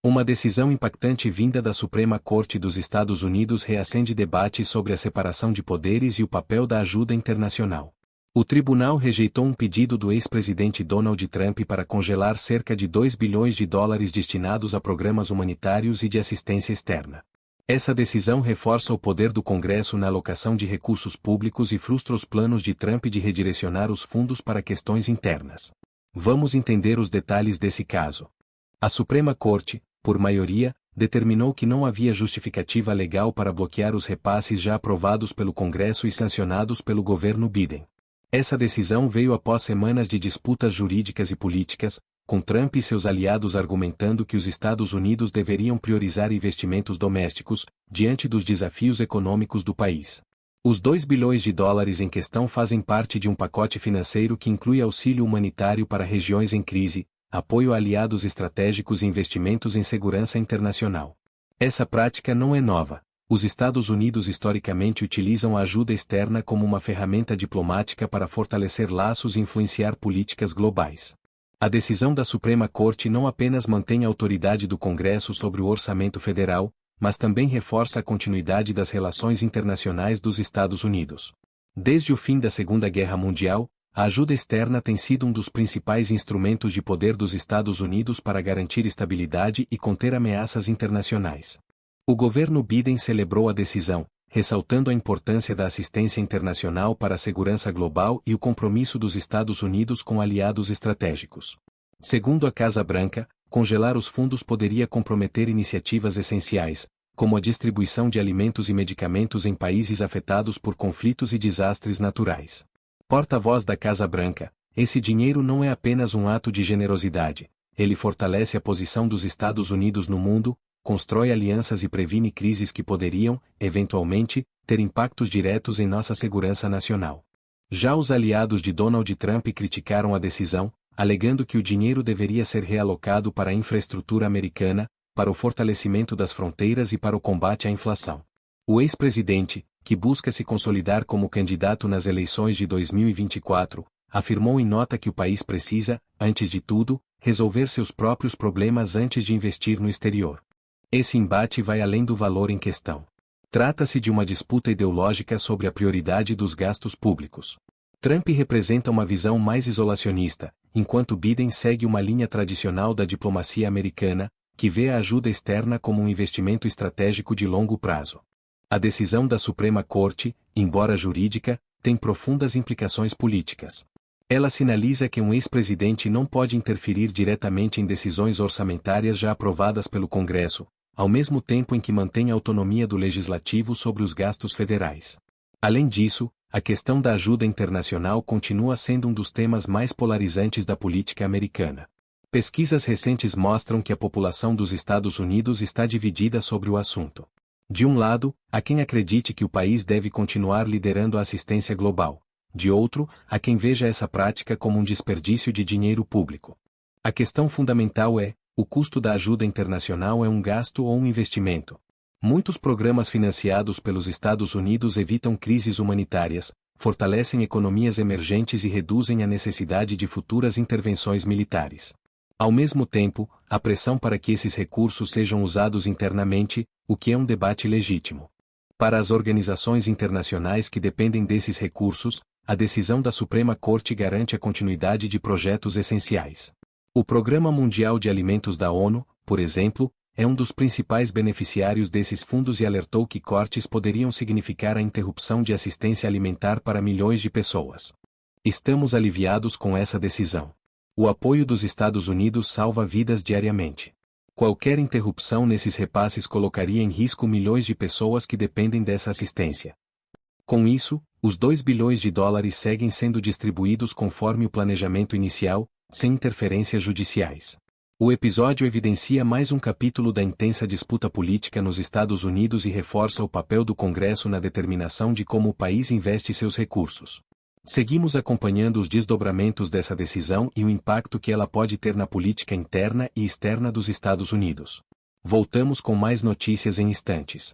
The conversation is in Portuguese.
Uma decisão impactante vinda da Suprema Corte dos Estados Unidos reacende debates sobre a separação de poderes e o papel da ajuda internacional. O tribunal rejeitou um pedido do ex-presidente Donald Trump para congelar cerca de 2 bilhões de dólares destinados a programas humanitários e de assistência externa. Essa decisão reforça o poder do Congresso na alocação de recursos públicos e frustra os planos de Trump de redirecionar os fundos para questões internas. Vamos entender os detalhes desse caso. A Suprema Corte, por maioria, determinou que não havia justificativa legal para bloquear os repasses já aprovados pelo Congresso e sancionados pelo governo Biden. Essa decisão veio após semanas de disputas jurídicas e políticas, com Trump e seus aliados argumentando que os Estados Unidos deveriam priorizar investimentos domésticos, diante dos desafios econômicos do país. Os 2 bilhões de dólares em questão fazem parte de um pacote financeiro que inclui auxílio humanitário para regiões em crise, apoio a aliados estratégicos e investimentos em segurança internacional. Essa prática não é nova. Os Estados Unidos historicamente utilizam a ajuda externa como uma ferramenta diplomática para fortalecer laços e influenciar políticas globais. A decisão da Suprema Corte não apenas mantém a autoridade do Congresso sobre o orçamento federal, mas também reforça a continuidade das relações internacionais dos Estados Unidos. Desde o fim da Segunda Guerra Mundial, a ajuda externa tem sido um dos principais instrumentos de poder dos Estados Unidos para garantir estabilidade e conter ameaças internacionais. O governo Biden celebrou a decisão, ressaltando a importância da assistência internacional para a segurança global e o compromisso dos Estados Unidos com aliados estratégicos. Segundo a Casa Branca, congelar os fundos poderia comprometer iniciativas essenciais, como a distribuição de alimentos e medicamentos em países afetados por conflitos e desastres naturais. Porta-voz da Casa Branca, esse dinheiro não é apenas um ato de generosidade, ele fortalece a posição dos Estados Unidos no mundo, constrói alianças e previne crises que poderiam, eventualmente, ter impactos diretos em nossa segurança nacional. Já os aliados de Donald Trump criticaram a decisão, alegando que o dinheiro deveria ser realocado para a infraestrutura americana, para o fortalecimento das fronteiras e para o combate à inflação. O ex-presidente, que busca se consolidar como candidato nas eleições de 2024, afirmou em nota que o país precisa, antes de tudo, resolver seus próprios problemas antes de investir no exterior. Esse embate vai além do valor em questão. Trata-se de uma disputa ideológica sobre a prioridade dos gastos públicos. Trump representa uma visão mais isolacionista, enquanto Biden segue uma linha tradicional da diplomacia americana, que vê a ajuda externa como um investimento estratégico de longo prazo. A decisão da Suprema Corte, embora jurídica, tem profundas implicações políticas. Ela sinaliza que um ex-presidente não pode interferir diretamente em decisões orçamentárias já aprovadas pelo Congresso, ao mesmo tempo em que mantém a autonomia do legislativo sobre os gastos federais. Além disso, a questão da ajuda internacional continua sendo um dos temas mais polarizantes da política americana. Pesquisas recentes mostram que a população dos Estados Unidos está dividida sobre o assunto. De um lado, há quem acredite que o país deve continuar liderando a assistência global. De outro, há quem veja essa prática como um desperdício de dinheiro público. A questão fundamental é: o custo da ajuda internacional é um gasto ou um investimento? Muitos programas financiados pelos Estados Unidos evitam crises humanitárias, fortalecem economias emergentes e reduzem a necessidade de futuras intervenções militares. Ao mesmo tempo, há pressão para que esses recursos sejam usados internamente, o que é um debate legítimo. Para as organizações internacionais que dependem desses recursos, a decisão da Suprema Corte garante a continuidade de projetos essenciais. O Programa Mundial de Alimentos da ONU, por exemplo, é um dos principais beneficiários desses fundos e alertou que cortes poderiam significar a interrupção de assistência alimentar para milhões de pessoas. Estamos aliviados com essa decisão. O apoio dos Estados Unidos salva vidas diariamente. Qualquer interrupção nesses repasses colocaria em risco milhões de pessoas que dependem dessa assistência. Com isso, os 2 bilhões de dólares seguem sendo distribuídos conforme o planejamento inicial, sem interferências judiciais. O episódio evidencia mais um capítulo da intensa disputa política nos Estados Unidos e reforça o papel do Congresso na determinação de como o país investe seus recursos. Seguimos acompanhando os desdobramentos dessa decisão e o impacto que ela pode ter na política interna e externa dos Estados Unidos. Voltamos com mais notícias em instantes.